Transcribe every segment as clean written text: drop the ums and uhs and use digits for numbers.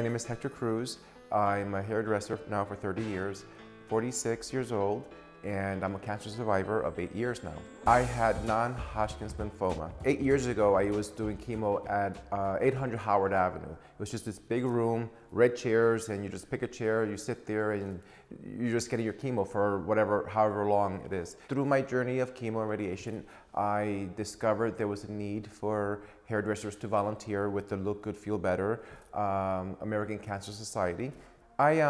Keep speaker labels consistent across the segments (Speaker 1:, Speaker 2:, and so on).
Speaker 1: My name is Hector Cruz. I'm a hairdresser now for 30 years, 46 years old, and I'm a cancer survivor of 8 years now. I had non-hodgkin's lymphoma. 8 years ago, I was doing chemo at 800 Howard Avenue. It was just this big room, red chairs, and you just pick a chair, you sit there, and you're just getting your chemo for however long it is. Through my journey of chemo and radiation, I discovered there was a need for hairdressers to volunteer with the Look Good, Feel Better American Cancer Society. I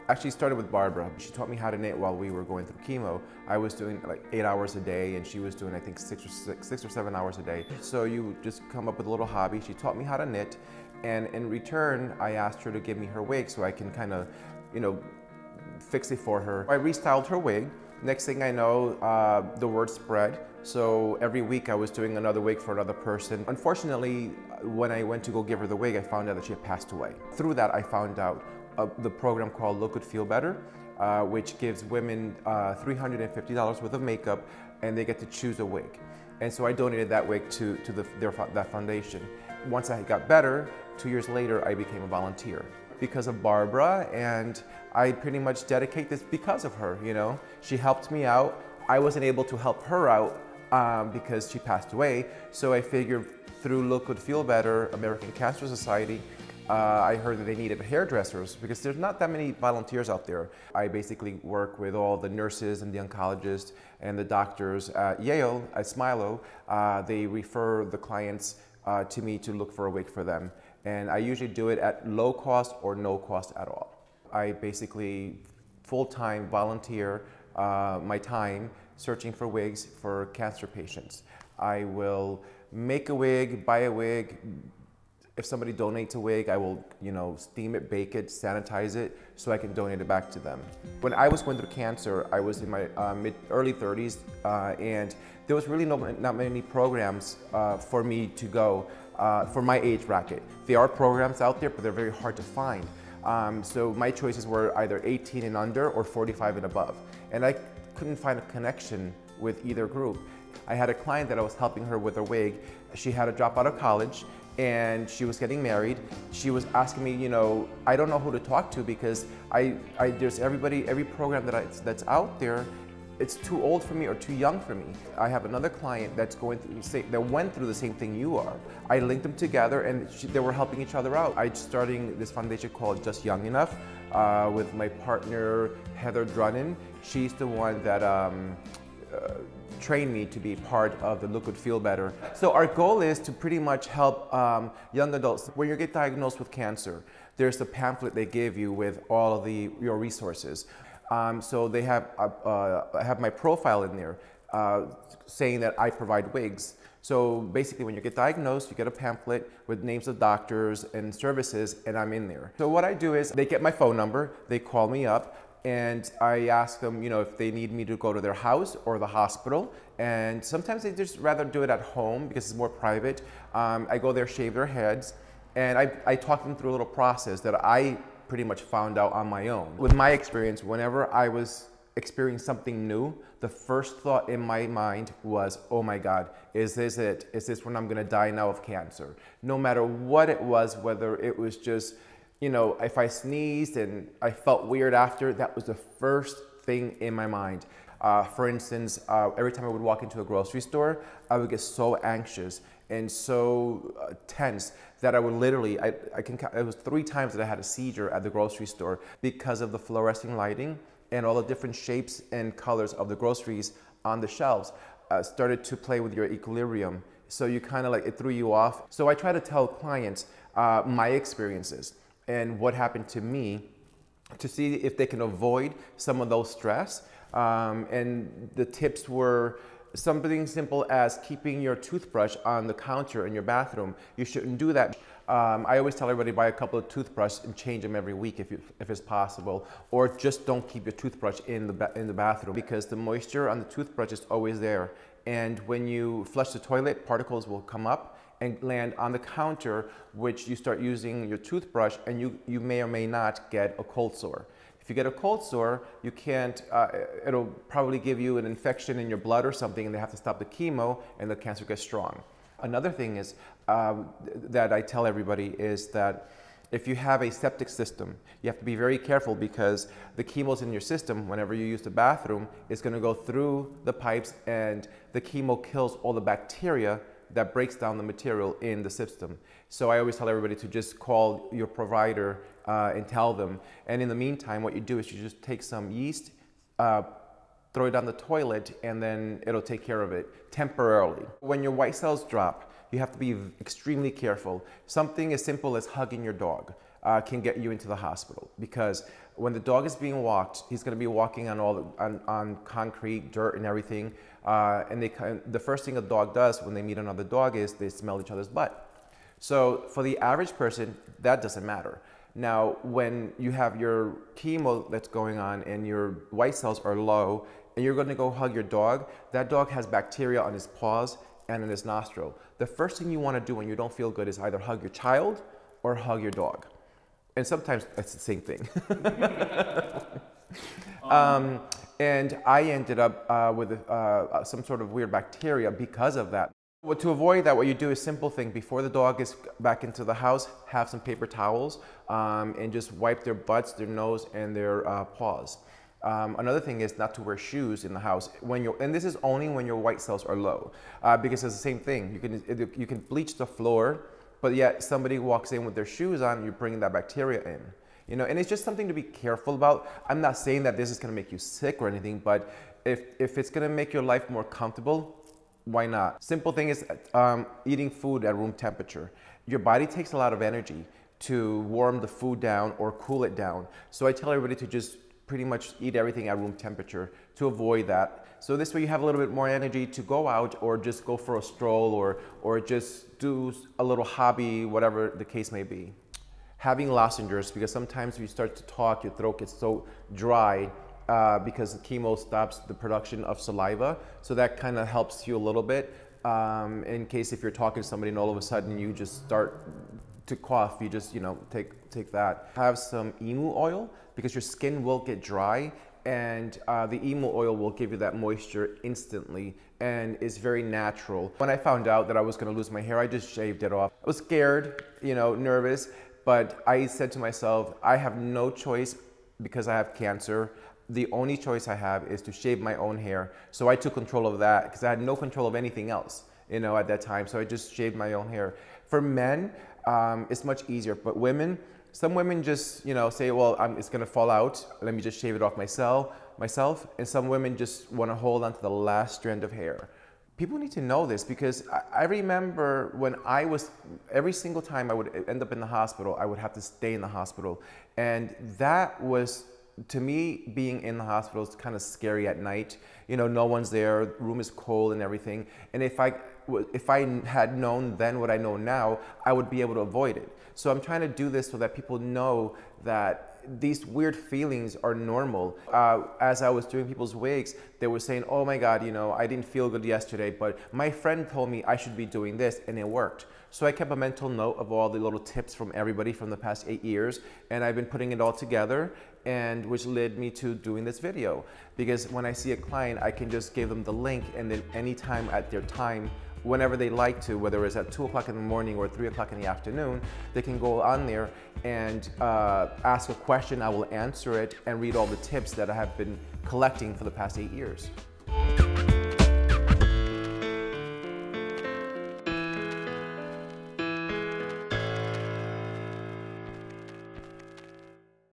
Speaker 1: actually started with Barbara. She taught me how to knit while we were going through chemo. I was doing like 8 hours a day, and she was doing I think 6 or 7 hours a day. So you just come up with a little hobby. She taught me how to knit, and in return, I asked her to give me her wig so I can kind of, fix it for her. I restyled her wig. Next thing I know, the word spread. So every week I was doing another wig for another person. Unfortunately, when I went to go give her the wig, I found out that she had passed away. Through that, I found out the program called Look Good, Feel Better, which gives women $350 worth of makeup, and they get to choose a wig. And so I donated that wig to that foundation. Once I got better, 2 years later, I became a volunteer because of Barbara, and I pretty much dedicate this because of her. She helped me out. I wasn't able to help her out because she passed away. So I figured through Look Good, Feel Better American Cancer Society, I heard that they needed hairdressers because there's not that many volunteers out there. I basically work with all the nurses and the oncologists and the doctors at Yale, at Smilo. They refer the clients to me to look for a wig for them. And I usually do it at low cost or no cost at all. I basically full-time volunteer my time searching for wigs for cancer patients. I will make a wig, buy a wig. If somebody donates a wig, I will, steam it, bake it, sanitize it, so I can donate it back to them. When I was going through cancer, I was in my early 30s, and there was really not many programs for me to go for my age bracket. There are programs out there, but they're very hard to find. So my choices were either 18 and under or 45 and above. And I couldn't find a connection with either group. I had a client that I was helping her with her wig. She had to drop out of college, and she was getting married. She was asking me, I don't know who to talk to because there's every program that's out there, it's too old for me or too young for me. I have another client that went through the same thing you are. I linked them together, and they were helping each other out. I'm starting this foundation called Just Young Enough with my partner, Heather Drunnen. She's the one that trained me to be part of the Look Good, Feel Better. So our goal is to pretty much help young adults. When you get diagnosed with cancer, there's a pamphlet they give you with all of your resources. So they have, I have my profile in there saying that I provide wigs. So basically when you get diagnosed, you get a pamphlet with names of doctors and services, and I'm in there. So what I do is they get my phone number, they call me up, and I ask them, if they need me to go to their house or the hospital. And sometimes they just rather do it at home because it's more private. I go there, shave their heads, and I talk them through a little process that I pretty much found out on my own. With my experience, whenever I was experiencing something new, the first thought in my mind was, oh my God, is this it? Is this when I'm gonna die now of cancer? No matter what it was, whether it was just, if I sneezed and I felt weird after, that was the first thing in my mind. For instance, every time I would walk into a grocery store, I would get so anxious and so tense that I would literally, it was 3 times that I had a seizure at the grocery store because of the fluorescent lighting and all the different shapes and colors of the groceries on the shelves started to play with your equilibrium. So you kind of it threw you off. So I try to tell clients my experiences and what happened to me to see if they can avoid some of those stress. And the tips were something simple as keeping your toothbrush on the counter in your bathroom. You shouldn't do that. I always tell everybody buy a couple of toothbrushes and change them every week if it's possible, or just don't keep your toothbrush in the bathroom because the moisture on the toothbrush is always there. And when you flush the toilet, particles will come up and land on the counter, which you start using your toothbrush, and you may or may not get a cold sore. If you get a cold sore, you can't, it'll probably give you an infection in your blood or something, and they have to stop the chemo, and the cancer gets strong. Another thing is that I tell everybody is that If you have a septic system, you have to be very careful because the chemo's in your system. Whenever you use the bathroom, it's going to go through the pipes, and the chemo kills all the bacteria that breaks down the material in the system. So I always tell everybody to just call your provider and tell them. And in the meantime, what you do is you just take some yeast, throw it down the toilet, and then it'll take care of it temporarily. When your white cells drop, you have to be extremely careful. Something as simple as hugging your dog can get you into the hospital, because when the dog is being walked, he's going to be walking on on concrete, dirt, and everything. And the first thing a dog does when they meet another dog is they smell each other's butt. So for the average person, that doesn't matter. Now, when you have your chemo that's going on and your white cells are low, and you're going to go hug your dog, that dog has bacteria on his paws and in his nostril. The first thing you want to do when you don't feel good is either hug your child or hug your dog. And sometimes it's the same thing. And I ended up with some sort of weird bacteria because of that. Well, to avoid that, what you do is simple thing. Before the dog is back into the house, have some paper towels and just wipe their butts, their nose, and their paws. Another thing is not to wear shoes in the house and this is only when your white cells are low, because it's the same thing. You can bleach the floor, but yet somebody walks in with their shoes on, you're bringing that bacteria in. You know, and it's just something to be careful about. I'm not saying that this is going to make you sick or anything, but if it's going to make your life more comfortable, why not? Simple thing is eating food at room temperature. Your body takes a lot of energy to warm the food down or cool it down. So I tell everybody to just pretty much eat everything at room temperature to avoid that. So this way you have a little bit more energy to go out or just go for a stroll or just do a little hobby, whatever the case may be. Having lozenges, because sometimes if you start to talk, your throat gets so dry because the chemo stops the production of saliva. So that kind of helps you a little bit in case if you're talking to somebody and all of a sudden you just start to cough, you just, take that. Have some emu oil, because your skin will get dry, and the emu oil will give you that moisture instantly, and it's very natural. When I found out that I was gonna lose my hair, I just shaved it off. I was scared, nervous, but I said to myself, I have no choice because I have cancer. The only choice I have is to shave my own hair. So I took control of that because I had no control of anything else, at that time. So I just shaved my own hair. For men, it's much easier, but some women just, say, well, it's gonna fall out. Let me just shave it off myself. And some women just wanna hold on to the last strand of hair. People need to know this, because I remember when every single time I would end up in the hospital, I would have to stay in the hospital. And that was, to me, being in the hospital is kind of scary at night. No one's there, the room is cold and everything. And if I had known then what I know now, I would be able to avoid it. So I'm trying to do this so that people know that these weird feelings are normal. As I was doing people's wigs, they were saying, oh my God, I didn't feel good yesterday, but my friend told me I should be doing this, and it worked. So I kept a mental note of all the little tips from everybody from the past 8 years, and I've been putting it all together, and which led me to doing this video. Because when I see a client, I can just give them the link, and then anytime at their time, whenever they like to, whether it's at 2 o'clock in the morning or 3 o'clock in the afternoon, they can go on there and ask a question. I will answer it and read all the tips that I have been collecting for the past 8 years.